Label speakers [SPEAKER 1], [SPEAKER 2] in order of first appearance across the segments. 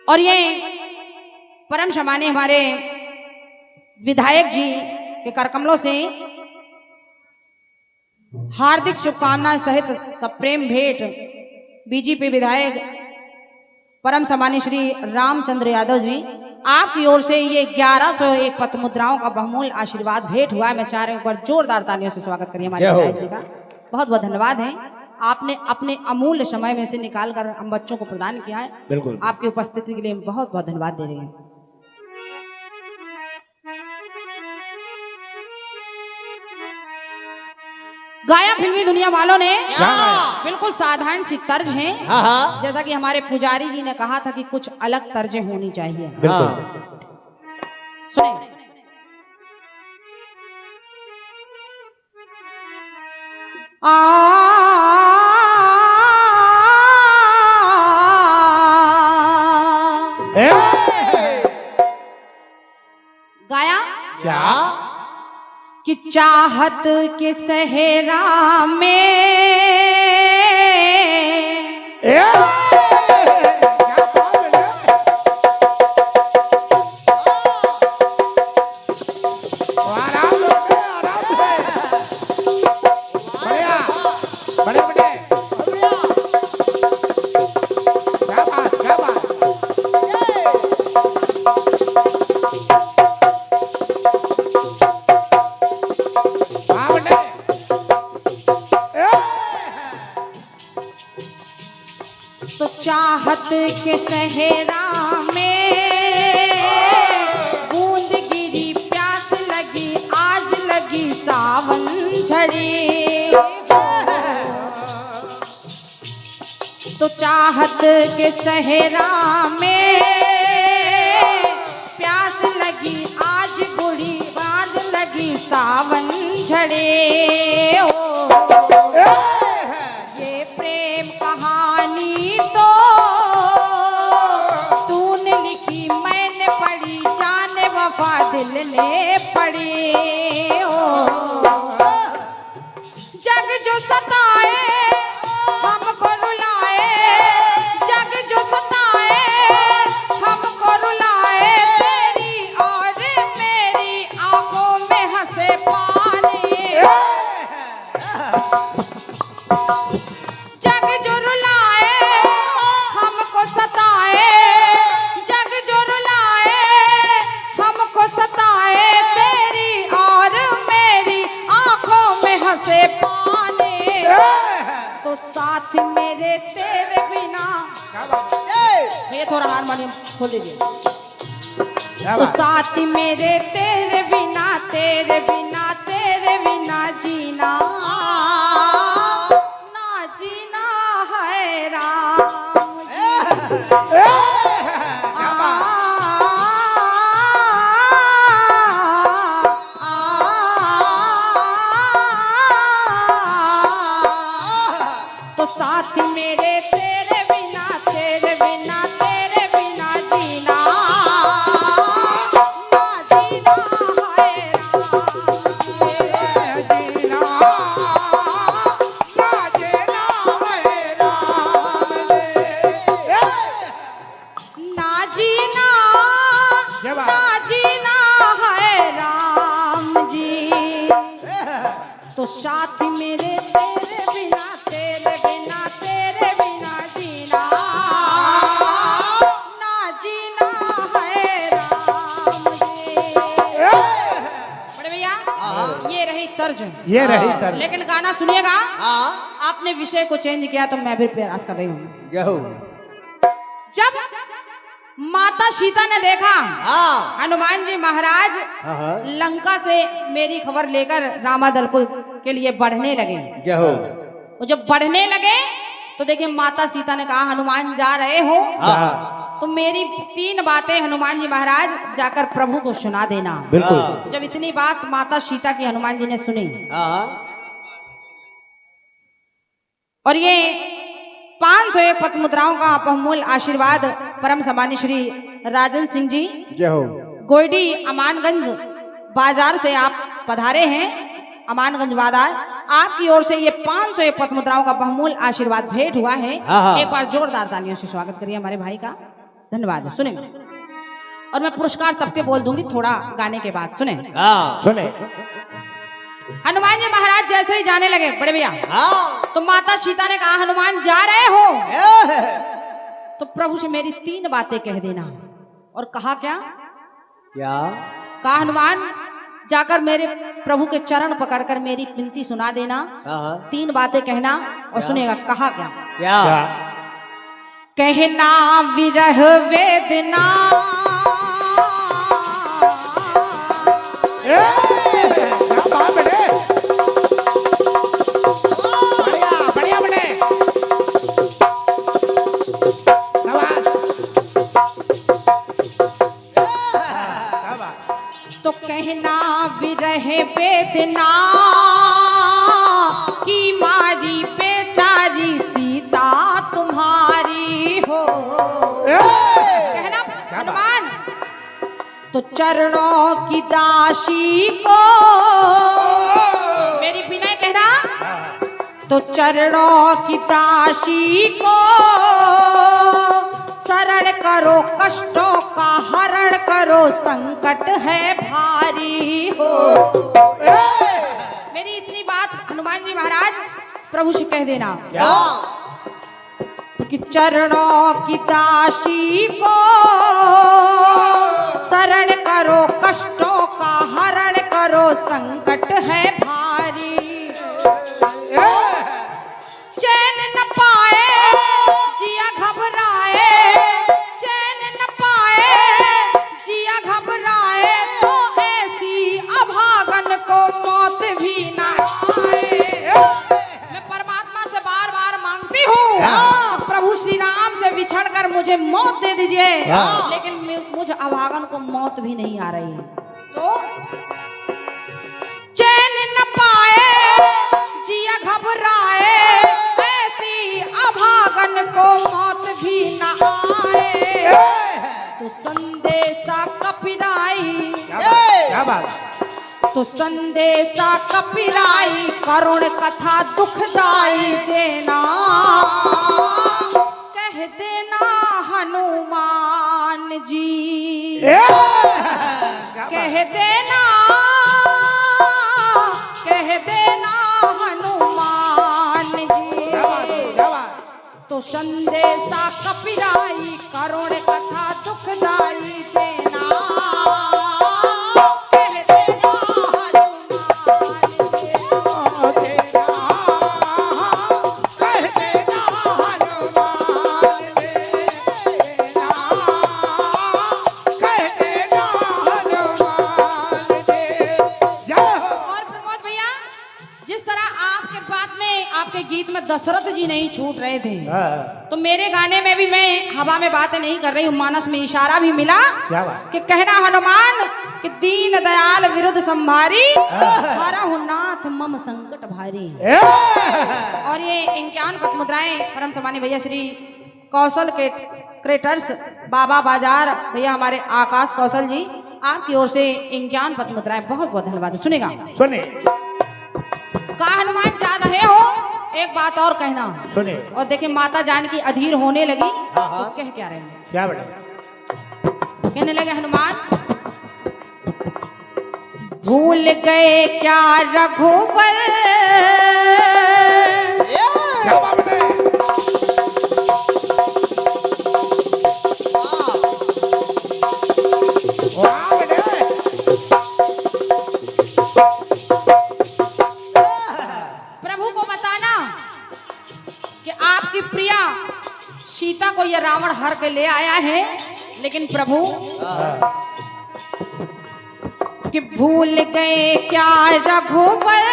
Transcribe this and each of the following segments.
[SPEAKER 1] और ये परम सम्मानीय हमारे विधायक जी के करकमलों से हार्दिक शुभकामनाएं सहित सप्रेम भेंट बीजेपी विधायक परम सम्मानीय श्री रामचंद्र यादव जी, आपकी ओर से ये 1101 पत्र मुद्राओं का बहुमूल्य आशीर्वाद भेंट हुआ है। मैं चाह रही हूँ पर जोरदार तालियों से स्वागत करिए हमारे विधायक जी का। बहुत बहुत धन्यवाद है, आपने अपने अमूल्य समय में से निकाल कर हम बच्चों को प्रदान किया है।
[SPEAKER 2] बिल्कुल,
[SPEAKER 1] आपकी उपस्थिति के लिए बहुत बहुत धन्यवाद दे रहे हैं। गाया फिल्मी दुनिया वालों ने बिल्कुल साधारण सी तर्ज है, जैसा कि हमारे पुजारी जी ने कहा था कि कुछ अलग तर्जें होनी चाहिए। सुने, गाया
[SPEAKER 2] क्या
[SPEAKER 1] कि चाहत के सहरा में तो चाहत के सहरा में बूंद गिरी, प्यास लगी, आज लगी सावन झड़ी। तो चाहत के सहरा में प्यास लगी, आज बुढ़ी, आज लगी सावन झड़े। ये प्रेम कहानी तो तूने लिखी, मैंने पढ़ी, जाने वफा दिल ने पढ़ी। जग जो सताए हमको रुलाए, जग जो सताए हमको रुलाए, तेरी और मेरी आंखों में हंसे पानी। जग जो रुलाए हमको सताए, जग जो रुलाए हमको सताए, तेरी और मेरी आंखों में हंसे पानी। तो साथ मेरे तेरे बिना, ये थोड़ा हारमोनियम खोल दीजिए। तो साथ मेरे तेरे बिना, तेरे बिना, तेरे बिना जीना ना जीना है राम जी। तो साथ मेरे तेरे बिना, तेरे बिना, तेरे बिना जीना ना जीना है ना जीना, ना जीना है राम जी। तो साथ मेरे तेरे बिना, तेरे बिना, तेरे बिना जीना ना जीना है राम जी। बड़े भैया, ये रही तर्ज,
[SPEAKER 2] ये रही तर्ज।
[SPEAKER 1] लेकिन गाना सुनिएगा। आपने विषय को चेंज किया तो मैं भी प्रयास कर रही हूँ। जब माता सीता ने देखा हनुमान जी महाराज लंका से मेरी खबर लेकर रामादल के लिए बढ़ने लगे, वो जब बढ़ने लगे तो देखिए माता सीता ने कहा हनुमान जा रहे हो तो मेरी 3 बातें हनुमान जी महाराज जाकर प्रभु को सुना देना।
[SPEAKER 2] बिल्कुल।
[SPEAKER 1] जब इतनी बात माता सीता की हनुमान जी ने सुनी और ये 501 पत्र मुद्राओं का बहुमूल्य आशीर्वाद परम सम्मानीय श्री राजन सिंह जी गोयडी अमानगंज बाजार से आप पधारे हैं। अमानगंज बाजार, आपकी ओर से ये 501 पत्र मुद्राओं का बहुमूल्य आशीर्वाद भेंट हुआ है। एक बार जोरदार तालियों से स्वागत करिए हमारे भाई का। धन्यवाद। सुने, और मैं पुरस्कार सबके बोल दूंगी थोड़ा गाने के बाद। सुने
[SPEAKER 2] सुने।
[SPEAKER 1] हनुमान जी महाराज जैसे ही जाने लगे बड़े भैया, तो माता सीता ने कहा हनुमान जा रहे हो तो प्रभु से मेरी 3 बातें कह देना। और कहा क्या? कहा हनुमान जाकर मेरे प्रभु के चरण पकड़कर मेरी विनती सुना देना, 3 बातें कहना। और सुनेगा कहा क्या? कहना विरह वेदना तो कहना विरह वेदना की मारी बेचारी सीता तुम्हारी हो। कहना हनुमान तो चरणों की दासी को मेरी विनय कहना, तो चरणों की दासी को शरण करो, कष्टों का हरण करो, संकट है भारी हो। मेरी इतनी बात हनुमान जी महाराज प्रभु से कह देना कि चरणों की दासी को शरण करो, कष्टों का हरण करो, संकट है भारी। चैन न पाए जिया घबराए, चैन न पाए जिया घबराए, तो ऐसी अभागन को मौत भी न आए। मैं परमात्मा से बार बार मांगती हूँ प्रभु श्री राम से बिछड़ कर मुझे मौत दे दीजिए, लेकिन मुझ अभागन को मौत भी नहीं आ रही। तो चैन न पाए जिया घबराए, ऐसी अभागन को मौत भी न आए। तो संदेशा कपिराई, तो संदेशा कपिराई, करुण कथा दुखदाई देना, कह देना हनुमान जी, कह देना, कह देना हनुमान जी। तो संदेशा कपिराई, करुण कथा दुखदाई देना, कह देना हनुमान जी,
[SPEAKER 2] कह देना हनुमान जी, कह देना हनुमान जी।
[SPEAKER 1] और प्रमोद भैया, जिस तरह आपके बात में आपके गीत में दशरथ जी नहीं छूट रहे थे, तो मेरे गाने में भी मैं हवा में बातें नहीं कर रही हूँ, मानस में इशारा भी मिला कि कहना हनुमान कि दीन दयाल विरुद्ध संभारी, हरहु नाथ मम संकट भारी। और ये 51 पद मुद्राएं परम सम्मानीय भैया श्री कौशल के क्रिएटर्स बाबा बाजार भैया हमारे आकाश कौशल जी, आपकी ओर से 51 पद मुद्राएं बहुत बहुत धन्यवाद। सुनेगा
[SPEAKER 2] सुने।
[SPEAKER 1] कहा हनुमान जा रहे हो, एक बात और कहना।
[SPEAKER 2] सुने।
[SPEAKER 1] और देखिए माता जानकी अधीर होने लगी, तो कह क्या रहे हैं?
[SPEAKER 2] क्या बेटा?
[SPEAKER 1] कहने लगे हनुमान भूल गए क्या रघुवर,
[SPEAKER 2] क्या बात है? वाह बेटा।
[SPEAKER 1] प्रभु को बताना कि आपकी प्रिया सीता को यह रावण हर के ले आया है, लेकिन प्रभु कि भूल गए क्या रघुवर,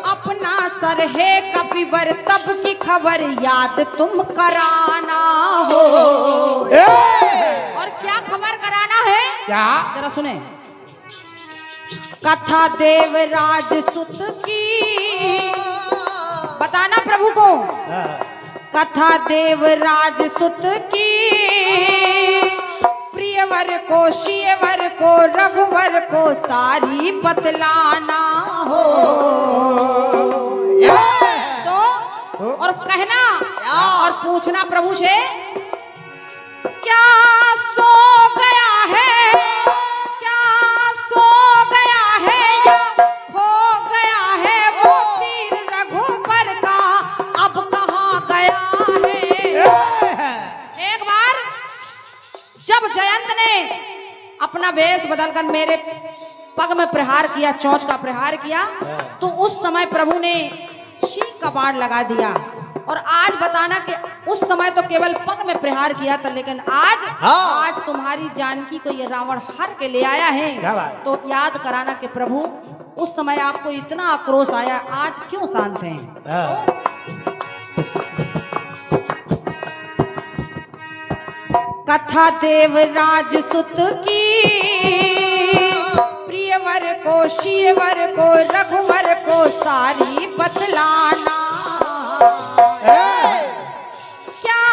[SPEAKER 1] अपना सर है कपिवर, तब की खबर याद तुम कराना हो। और क्या खबर कराना है?
[SPEAKER 2] क्या?
[SPEAKER 1] जरा सुने। कथा देवराज सुत की बताना प्रभु को, कथा देवराज सुत की, प्रियवर को शियवर को रघुवर को सारी बतलाना हो। तो और कहना और पूछना प्रभु से ने अपना वेश बदलकर मेरे पग में प्रहार किया, चोंच का प्रहार किया, तो उस समय प्रभु ने शीख का बाण लगा दिया। और आज बताना कि उस समय तो केवल पग में प्रहार किया था, लेकिन आज तुम्हारी जानकी को ये रावण हर के ले आया है। तो याद कराना कि प्रभु उस समय आपको इतना आक्रोश आया, आज क्यों शांत हैं? कथा देवराज सुत की, प्रियवर को शिवर को रघुवर को सारी बतलाना। क्या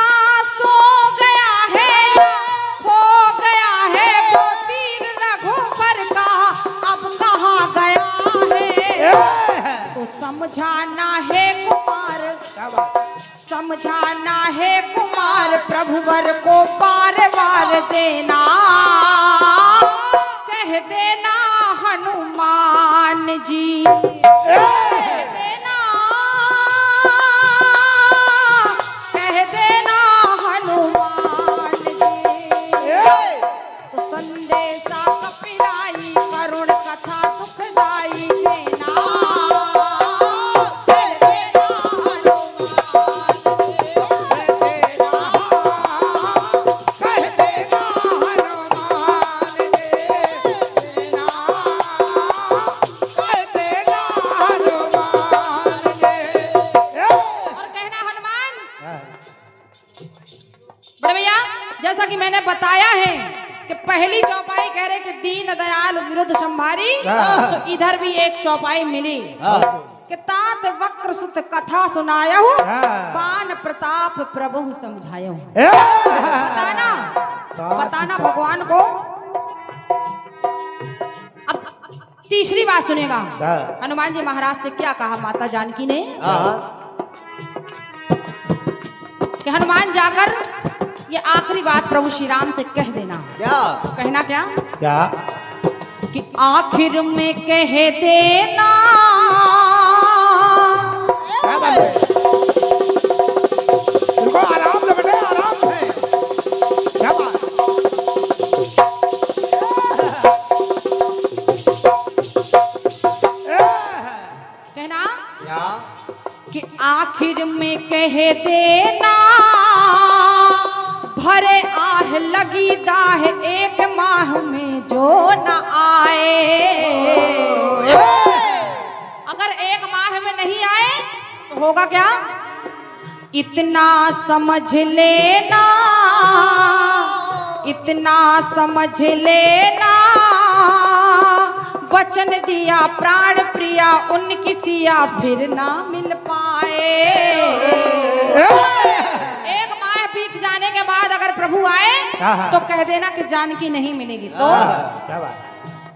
[SPEAKER 1] सो गया है, हो गया है वो तीर रघुवर का, अब कहाँ गया है? तो समझाना है कुमार, समझाना है कुमार, प्रभुवर को पार वार देना, कह देना हनुमान जी, कह देना हनुमान जी। तो संदेशा कपिलाई, करुण कथा दुखदाई देना, कह देना जैसा कि मैंने बताया है कि पहली चौपाई कह रहे कि दीन दयाल विरुद्ध संभारी, तो इधर भी एक चौपाई मिली कि तात वक्र सुत कथा सुनायहु, पान प्रताप प्रभु समझायहु। बताना बताना भगवान को। अब तीसरी बात सुनेगा, हनुमान जी महाराज से क्या कहा माता जानकी ने कि हनुमान जाकर ये आखिरी बात प्रभु श्री राम से कह देना। क्या कहना? क्या कि आखिर में कह देना,
[SPEAKER 2] तुमको आराम से बेटे, आराम से। क्या बात?
[SPEAKER 1] कहना क्या कि आखिर में कह देना, भरे आह लगी दाह एक माह में जो न आए। अगर एक माह में नहीं आए तो होगा क्या? इतना समझ लेना, इतना समझ लेना, वचन दिया प्राण प्रिया, उनकी सिया फिर ना मिल पाए। बीत जाने के बाद अगर प्रभु आए तो कह देना कि जानकी नहीं मिलेगी। तो क्या बात?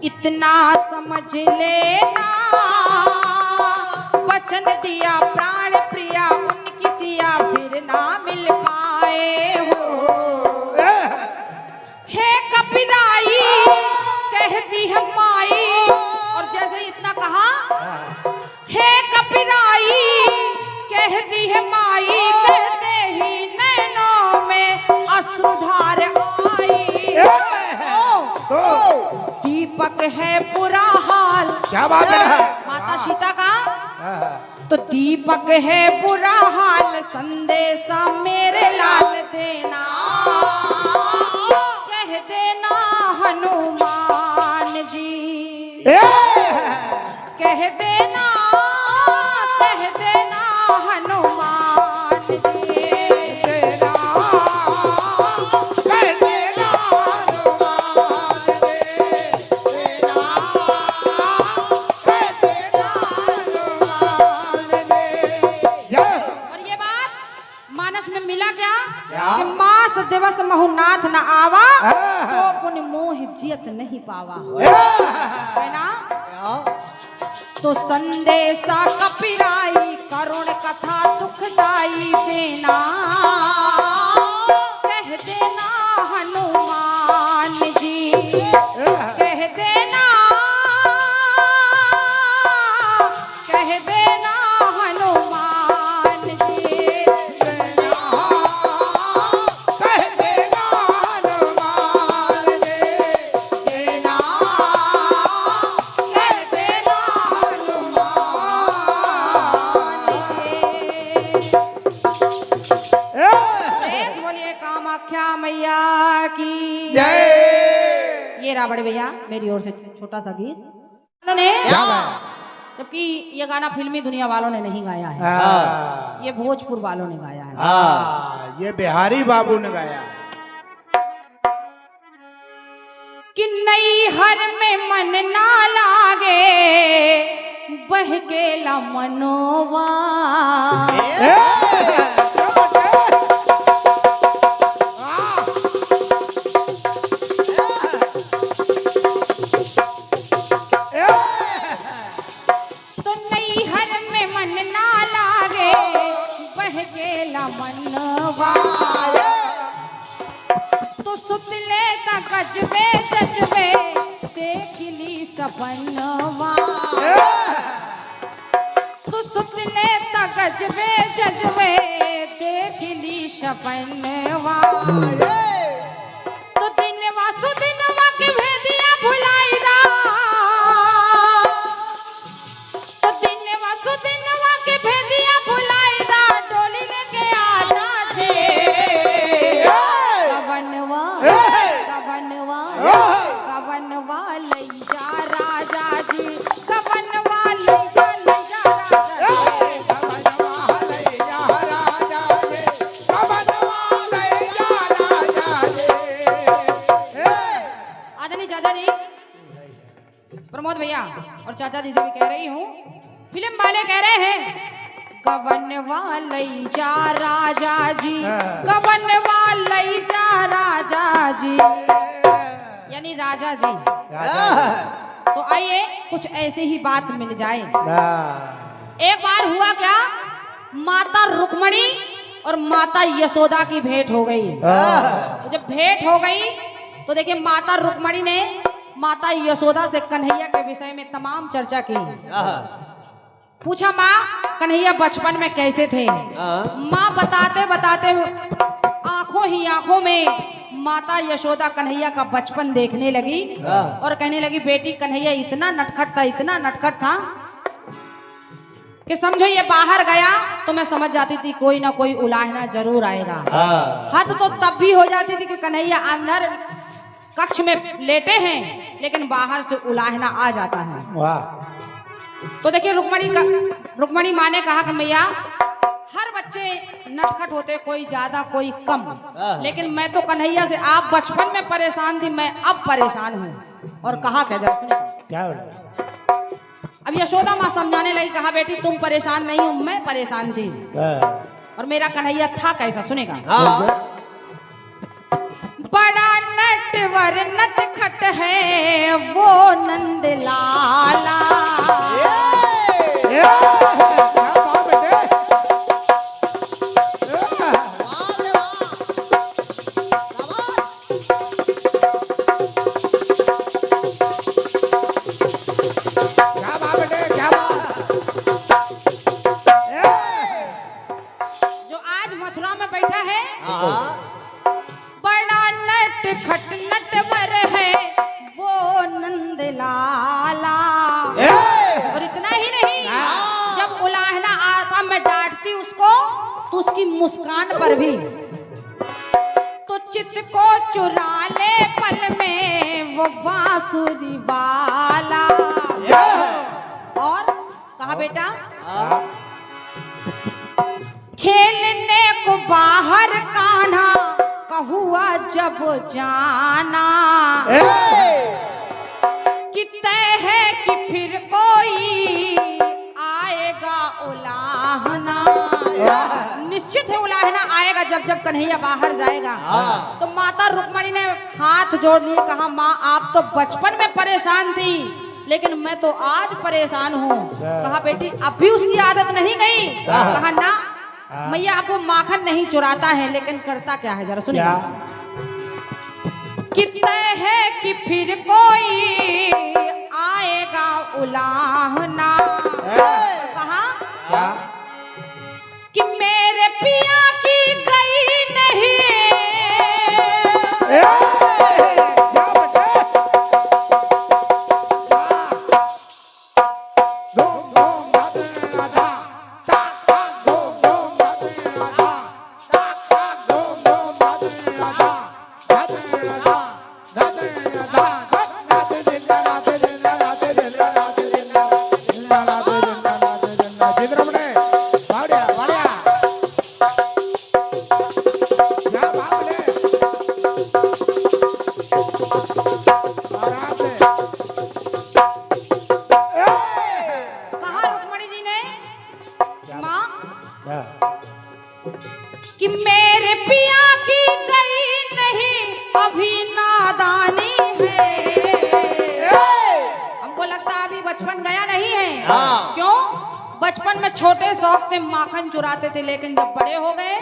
[SPEAKER 1] इतना समझ लेना, वचन दिया प्राण प्रिया, उनकी सिया फिर ना मिल पाए हो। हे कपिराई कहती है माई, और जैसे इतना कहा, हे कपिराई कहती है माई, कहते ही नैनों में अश्रुधार आई। दीपक है बुरा हाल।
[SPEAKER 2] क्या बात है?
[SPEAKER 1] माता सीता का तो दीपक है बुरा हाल, संदेशा मेरे लाल देना, कह देना हनुमान जी, कह देना हनुमान जी। कि मास दिवस महुनाथ न आवा, तो पुण्य मोह जियत नहीं पावा। है ना? तो संदेशा कपिराई, करुण कथा दुखदाई देना, कह देना हनुमान जी, कह देना, कह देना हनुमान जी।
[SPEAKER 2] जय।
[SPEAKER 1] ये रहा बड़े भैया मेरी ओर से छोटा सा गीत उन्होंने, जबकि ये गाना फिल्मी दुनिया वालों ने नहीं गाया है, ये भोजपुर वालों ने गाया है।
[SPEAKER 2] ये बिहारी बाबू ने गाया।
[SPEAKER 1] कि नई हर में मन ना लागे बहकेला मनोवा, तो नई हर में मन ना लागे बहकेला मनोवा, तो सुतले तक गजबे जजबे देख ली सपनवा, तो सुतले तक गजबे जजबे देख ली सपनवा, तो दिनवा सुदिनवा के भेदिया भुलाई दा, तो दिनवा सुदिनवा के भेदिया भुलाई दा, डोली लेके आना जे कवनवा कवनवा कवनवा लई जा राजा जी, कवनवा लई जा राजा आदरणीय चाचा जी प्रमोद भैया और चाचा जी से भी कह रही हूँ, फिल्म वाले कह रहे हैं कवनवा लई जा राजा जी, कवनवा लई जा राजा जी, यानी राजा जी। तो आइए कुछ ऐसे ही बात मिल जाए। एक बार हुआ क्या, माता रुक्मणी और माता यशोदा की भेंट हो गई। तो जब भेंट हो गई तो देखिए माता रुक्मणी ने माता यशोदा से कन्हैया के विषय में तमाम चर्चा की। पूछा माँ कन्हैया बचपन में कैसे थे। माँ बताते बताते आंखों ही आंखों में माता यशोदा कन्हैया का बचपन देखने लगी और कहने लगी बेटी कन्हैया इतना नटखट था कि समझो ये बाहर गया तो मैं समझ जाती थी कोई ना कोई उलाहना जरूर आएगा। हद तो तब भी हो जाती थी कि कन्हैया अंदर कक्ष में लेटे हैं लेकिन बाहर से उलाहना आ जाता है। तो देखिए रुक्मणी माँ ने कहा कि मैया हर बच्चे नटखट होते, कोई ज्यादा कोई कम, लेकिन मैं तो कन्हैया से आप बचपन में परेशान थी, मैं अब परेशान हूँ। और कहा क्या जरा सुनो क्या। अब यशोदा माँ समझाने लगी, कहा बेटी तुम परेशान नहीं हो, मैं परेशान थी। और मेरा कन्हैया था कैसा सुनेगा। बड़ा नटवर नटखट है वो नंद लाला, जो आज मथुरा में बैठा है बड़ा नटखट नटवर है वो नंद लाला। और इतना ही नहीं, जब उलाहना आता मैं डांटती उसको तो उसकी मुस्कान पर भी तो चित्त को चुरा ले पल में वो बांसुरी वाला। और कहा बेटा खेलने को बाहर कान्हा कहुआ जब जाना, कि तय है कि फिर कोई आएगा उलाहना। निश्चित है उलाहना आएगा जब जब कन्हैया बाहर जाएगा। तो माता रुक्मणी ने हाथ जोड़ लिए, कहा माँ आप तो बचपन में परेशान थी लेकिन मैं तो आज परेशान हूँ। कहा बेटी अब भी उसकी आदत नहीं गई। कहा ना मैया अब वो माखन नहीं चुराता है लेकिन करता क्या है जरा सुनिए। कितने है कि फिर कोई आएगा उलाहना। कहा कि मेरे पिया की गई नहीं
[SPEAKER 2] जिधर बने बढ़िया बढ़िया क्या बात है आराम से
[SPEAKER 1] कहा रुक्मणी जी ने माँ
[SPEAKER 2] क्या
[SPEAKER 1] कि मेरे पिया की गई नहीं अभी नादानी है। हमको लगता अभी बचपन गया नहीं है।
[SPEAKER 3] हाँ।
[SPEAKER 1] क्यों? बचपन में छोटे शौक थे, माखन चुराते थे, लेकिन जब बड़े हो गए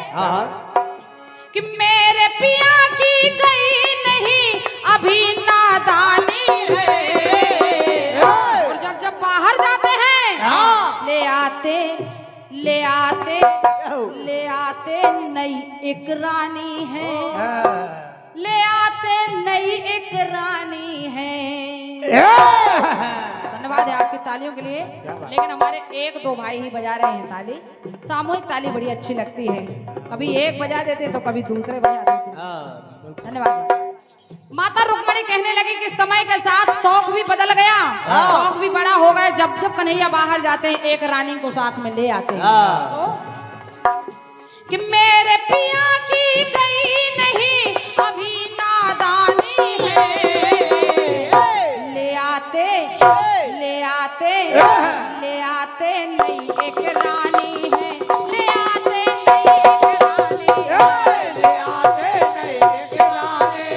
[SPEAKER 1] कि मेरे पिया की गई नहीं अभी नादानी है। और जब जब बाहर जाते हैं ले आते नई एक रानी है, ले आते नई एक रानी है। धन्यवाद है आपकी तालियों के लिए। लेकिन हमारे एक दो भाई ही बजा रहे हैं ताली। सामूहिक ताली बड़ी अच्छी लगती है, कभी एक बजा देते तो कभी दूसरे बजा देते। धन्यवाद है। माता रुक्मणी कहने लगी कि समय के साथ शौक भी बदल गया, शौक भी बड़ा हो गया। जब जब कन्हैया बाहर जाते हैं एक रानी को साथ में ले आते हैं। तो कि मेरे पिया की गई नहीं अभी नादानी है, ले आते नई एक रानी है, ले आते नई एक रानी है।
[SPEAKER 2] ले आते नए एक रानी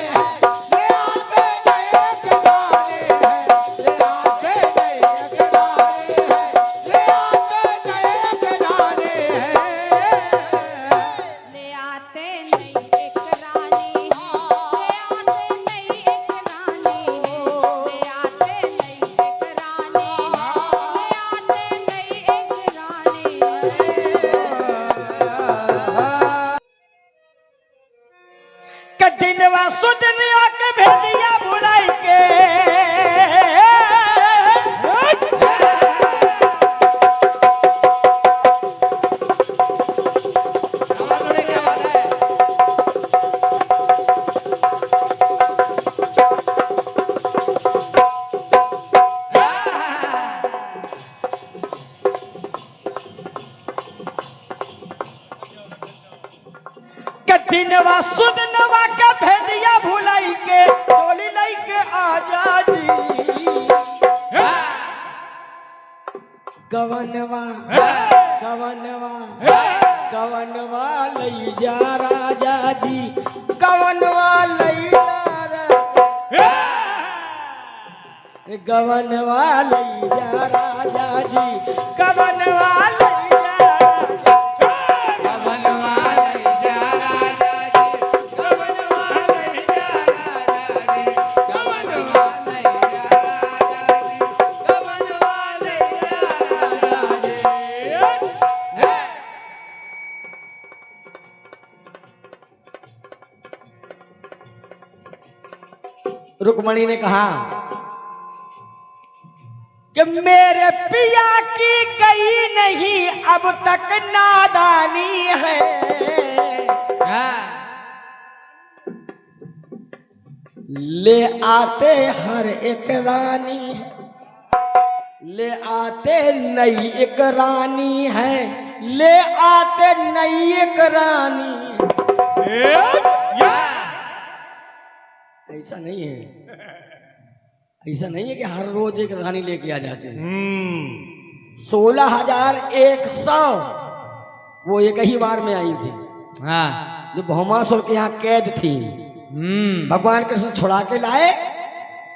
[SPEAKER 2] है ले आते नए एक रानी है ले आते नए एक रानी है ले आते नए एक रानी है
[SPEAKER 1] ले आते नई एक रानी है, ले आते नई एक रानी है, ले आते नई एक रानी है, ले आते नई एक रानी है।
[SPEAKER 3] कदिनवा सुदनिया के भेदिया भुलाई के कदिनवा सुदनवा के भेदिया भुलाई के डोली लई के आजा जी गवनवा गवनवा गवनवा लई जा राजा जी गवनवा लई जा राजा गवनवा लई जा राजा जी गवनवा लई जा राजा गवनवा लई जा राजा जी गवनवा लई जा राजा जी गवनवा लई जा राजा जी गवनवा लई जा राजा जी। रुक्मणी ने कहा कि मेरे पिया की गई नहीं अब तक नादानी है। ले आते हर एक रानी ले आते नई एक रानी है ले आते नई एक रानी। ऐसा नहीं है, ऐसा नहीं है कि हर रोज एक रानी लेके आ जाते हैं। 16,100 वो एक ही बार में आई थी। जो भौमासुर के यहाँ कैद थी, भगवान कृष्ण छुड़ा के लाए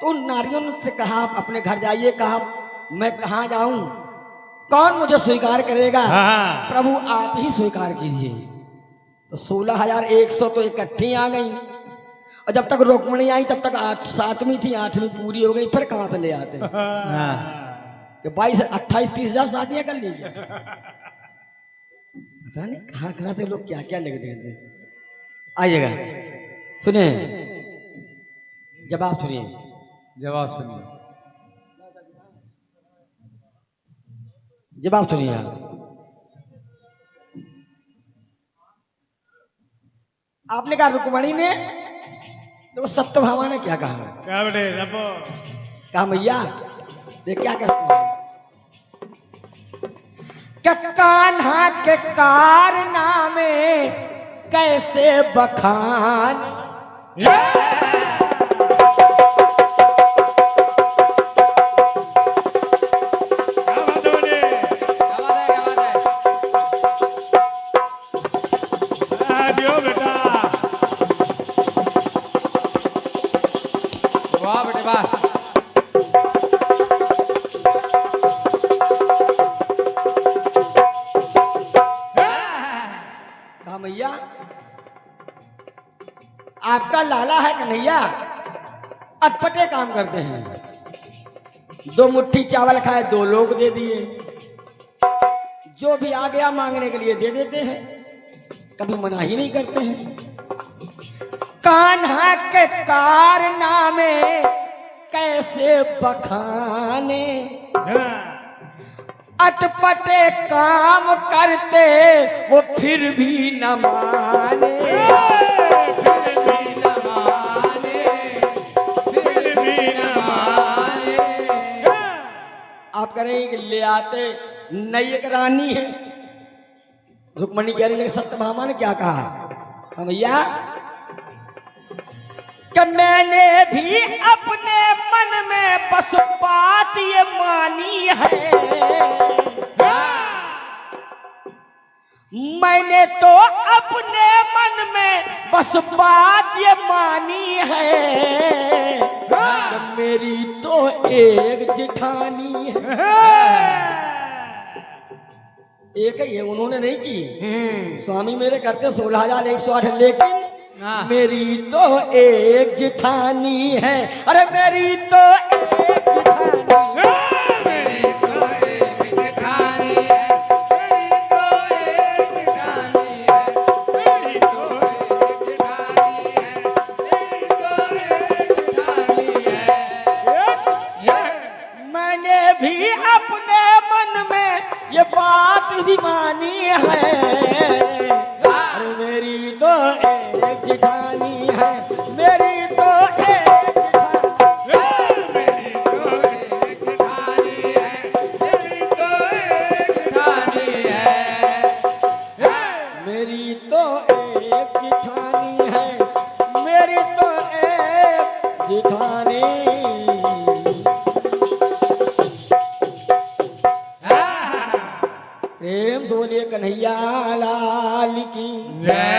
[SPEAKER 3] तो उन नारियों से कहा अपने घर जाइए। कहा मैं कहाँ जाऊं, कौन मुझे स्वीकार करेगा? प्रभु आप ही स्वीकार कीजिए। तो 16,100 तो इकट्ठी आ गई। और जब तक रुक्मणी आई तब तक 7वीं थी, 8वीं पूरी हो गई। फिर कहाँ से ले आते? 22, 28, 30,000 शादियां कर लीजिए। पता नहीं कहाँ कहाँ से लोग क्या क्या लिख देते। आइएगा, सुने जवाब सुनिए।
[SPEAKER 2] जवाब सुनिए।
[SPEAKER 3] जवाब सुनिए आप। आपने कहा रुक्मणी ने, तो सत्यभामा ने क्या कहा?
[SPEAKER 2] क्या बेटे रबो
[SPEAKER 3] कहा मैया देख क्या कहते हैं। कि कान्हा के कारनामे कैसे बखान।
[SPEAKER 2] वाह बेटे वाह।
[SPEAKER 3] कहा मैया आपका लाला है कन्हैया अटपटे काम करते हैं, 2 मुट्ठी चावल खाए 2 लोग दे दिए, जो भी आ गया मांगने के लिए दे देते हैं, कभी मना ही नहीं करते हैं। कान्हा के कारनामे कैसे बखाने, अटपटे काम करते वो फिर भी न माने। आप करेंगे कि ले आते नई एक रानी है। रुक्मणी कह रही है सत्यभामा ने क्या कहा भैया कि मैंने भी अपने मन में बस बात ये मानी है, मैंने तो अपने मन में बस बात ये मानी है कि मेरी तो एक जेठानी है। एक ही है, उन्होंने नहीं की। स्वामी मेरे करते 16,108, लेकिन मेरी तो एक जेठानी है। अरे मेरी तो एक जेठानी है, मेरी तो एक जेठानी है, मेरी तो एक जेठानी है, मेरी तो एक जेठानी है, मेरी तो एक जेठानी है। मैंने भी अपने मन में ये बात भी मानी है, अरे मेरी तो एक जेठानी है, मेरी तो एक जेठानी है, मेरी तो एक जेठानी है, मेरी तो एक जेठानी है, मेरी तो एक जेठानी। प्रेम से बोलिए कन्हैया लाल की जय।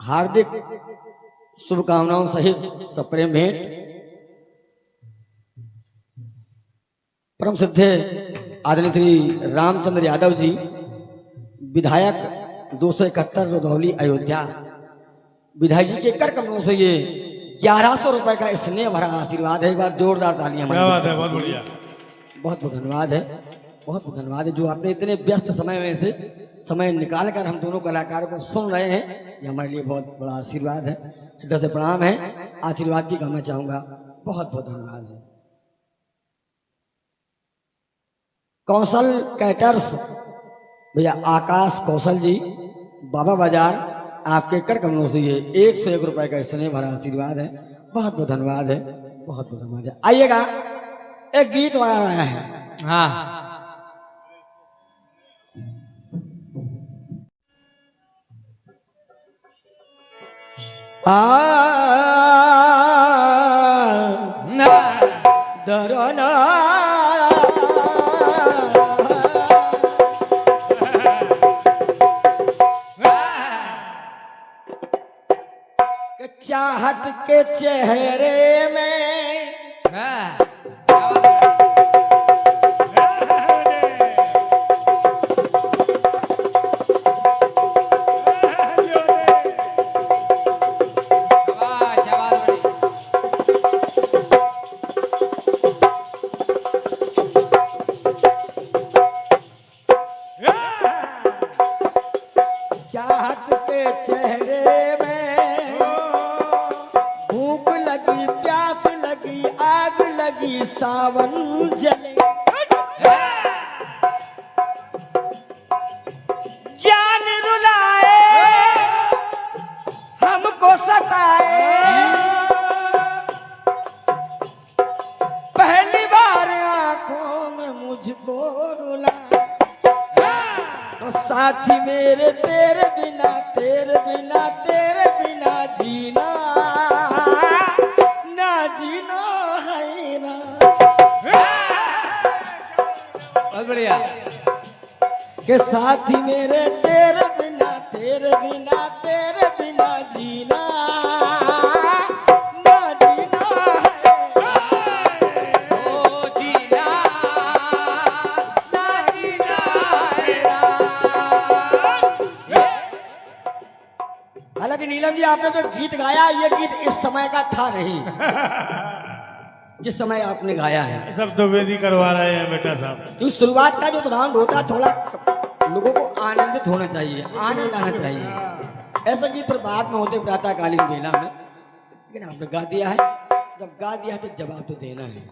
[SPEAKER 3] हार्दिक शुभकामनाओं सहित सप्रेम भेंट परम सिद्धे आदरणीय श्री रामचंद्र यादव जी, विधायक 271 रुधौली अयोध्या। विधायक जी के कर कमलों से ये 1100 रुपए का स्नेह भरा आशीर्वाद है। एक बार जोरदार तालियां।
[SPEAKER 2] क्या बात है, बहुत बढ़िया।
[SPEAKER 3] बहुत बहुत धन्यवाद है, बहुत बहुत धन्यवाद है जो आपने इतने व्यस्त समय में से समय निकाल कर हम दोनों कलाकारों को सुन रहे हैं। ये हमारे लिए बहुत बड़ा आशीर्वाद है। हृदय से प्रणाम है, आशीर्वाद की कामना चाहूंगा। बहुत बहुत धन्यवाद है। कौशल कैटर्स भैया आकाश कौशल जी, बाबा बाजार, आपके कर कमलों से ये 101 रुपए का स्नेह भरा आशीर्वाद है। बहुत बहुत धन्यवाद है, बहुत बहुत धन्यवाद है। आइएगा, एक गीत वाला आया है।
[SPEAKER 2] हाँ
[SPEAKER 3] दरना चाहत के चेहरे में चाहत के चेहरे में भूख लगी, प्यास लगी, आग लगी, सावन जले, जान रुलाए, हमको सताए, पहली बार आंखों मुझको रुला। तो साथी मेरे तेरे बिना जीना ना जीना है ना।
[SPEAKER 2] बहुत बढ़िया।
[SPEAKER 3] के साथी मेरे तेरे बिना जीना ना जीना है।
[SPEAKER 2] ओ जीना ना जीना है ना।
[SPEAKER 3] हालांकि नीलम जी आपने जो गीत गाया ये गीत इस समय का था नहीं जिस समय आपने गाया है।
[SPEAKER 4] सब तो वेदी करवा रहे हैं बेटा साहब।
[SPEAKER 3] क्योंकि शुरुआत का जो राउंड होता है थोड़ा लोगों को आनंदित होना चाहिए, आनंद आना चाहिए। ऐसा गीत पर बाद में होते प्रातःकालीन बेला में, लेकिन आपने गा दिया है। जब गा दिया है तो जवाब तो देना है।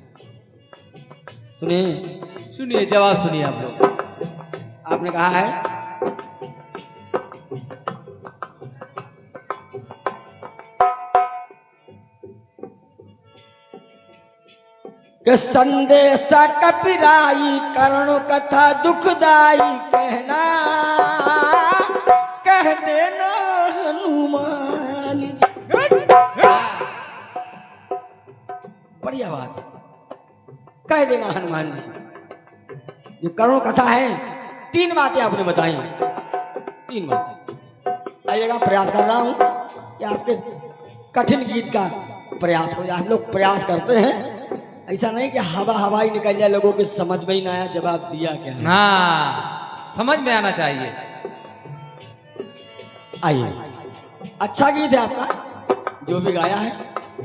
[SPEAKER 2] सुनिए जवाब सुनिए आप लोग।
[SPEAKER 3] आपने कहा है कि संदेश कपिराई करुण कथा दुखदाई कहना कह देना हनुमान। बढ़िया बात कह देना हनुमान जी। जो करुण कथा है 3 बातें आपने बताई, 3 बातें। आइएगा प्रयास कर रहा हूं कि आपके कठिन गीत का प्रयास हो जाए। हम लोग प्रयास करते हैं, ऐसा नहीं कि हवा ही निकल जाए, लोगों की समझ में ही ना आया जवाब दिया क्या है।
[SPEAKER 2] हाँ समझ में आना चाहिए।
[SPEAKER 3] आइए, अच्छा गीत है आपका, जो भी गाया है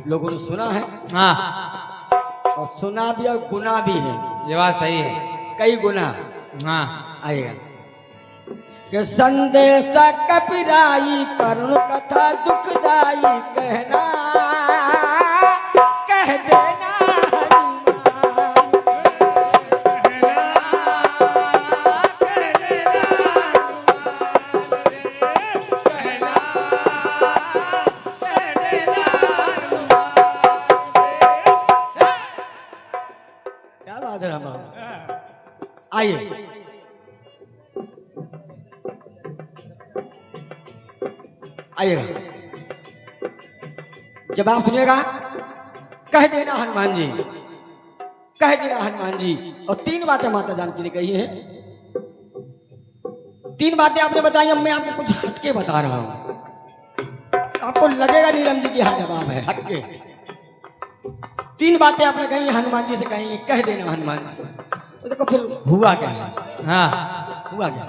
[SPEAKER 3] लोगों ने सुना है।
[SPEAKER 2] हाँ
[SPEAKER 3] और सुना भी और गुना भी है,
[SPEAKER 2] ये बात सही है।
[SPEAKER 3] कई गुना।
[SPEAKER 2] हाँ
[SPEAKER 3] आइएगा कि संदेश कपिराई करुण कथा दुखदाई कहना कह देना आइए। आइएगा, जवाब सुनिएगा। कह देना हनुमान जी, कह देना हनुमान जी। और 3 बातें माता जानकी ने कही हैं। 3 बातें आपने बताई, अब मैं आपको कुछ हटके बता रहा हूं। आपको लगेगा नीलम जी की हाँ जवाब है, हटके। 3 बातें आपने कही हनुमान जी से कही, कह देना हनुमान जी। तो देखो फिर हुआ क्या है।
[SPEAKER 2] हाँ
[SPEAKER 3] हुआ क्या,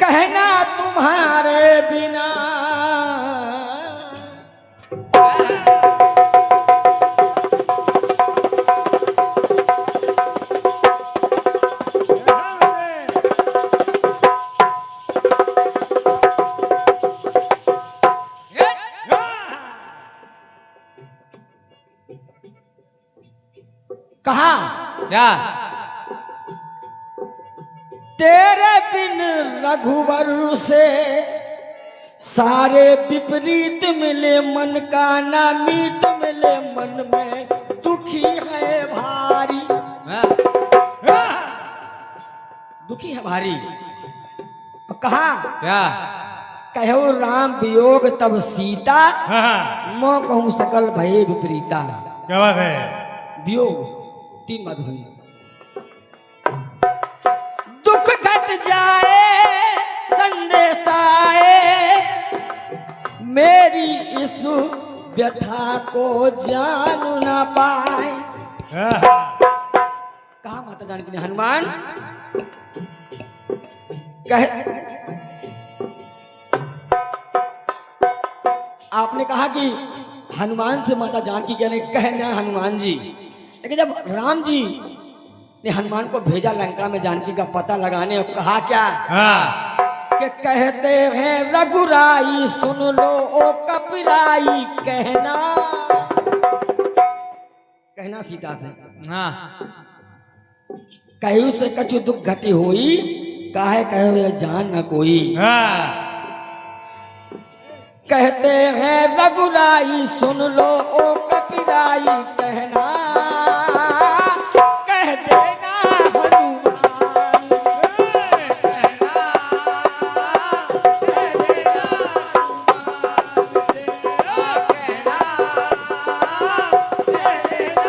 [SPEAKER 3] कहना तुम्हारे बिना कहा
[SPEAKER 2] क्या
[SPEAKER 3] तेरे बिन रघुवर से सारे विपरीत मिले, मन का नामीत मिले, मन में दुखी है भारी। दुखी है भारी। और कहा
[SPEAKER 2] क्या
[SPEAKER 3] कहो राम वियोग तब सीता, मोह कहूं सकल भये विपरीता।
[SPEAKER 4] क्या बात है।
[SPEAKER 3] वियोग 3 बातें सुनिए। दुख घट जाए संदेश आए, मेरी इस व्यथा को जान ना पाए। कहा माता जानकी ने हनुमान आपने कहा कि हनुमान से माता जानकी कहना हनुमान जी, लेकिन जब राम जी ने हनुमान को भेजा लंका में जानकी का पता लगाने और कहा क्या कि कहते हैं रघुराई सुन लो ओ कपिराई कहना। कहना सीता से कहू से कछु दुख घटी होई काहे कहो ये जान न कोई। कहते हैं रघुराई सुन लो ओ कपिराई कहना। कह देना हनुमान कहना। कह देना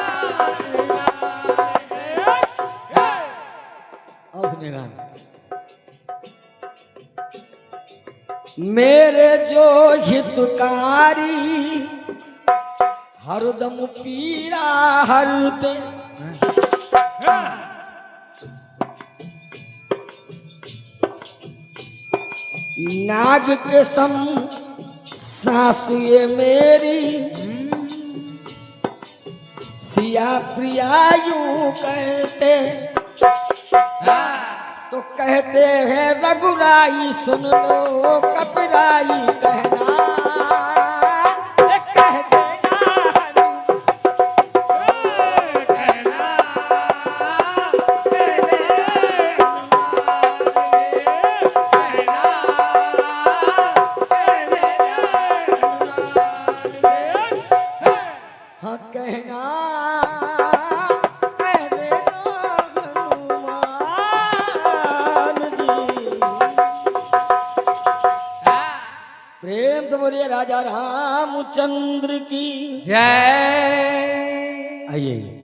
[SPEAKER 3] और सुनेगा। मेरे जो हितकारी हरदम पीड़ा हरते। नाग के सम सासु ये मेरी सिया प्रिया यूं कहते। तो कहते हैं रघुराई सुन लो कपिराई कहना। कह देना कहना। हाँ कहना कह देना हनुमान जी। प्रेम से बोलिए राजा रामचंद्र की जय। आइए।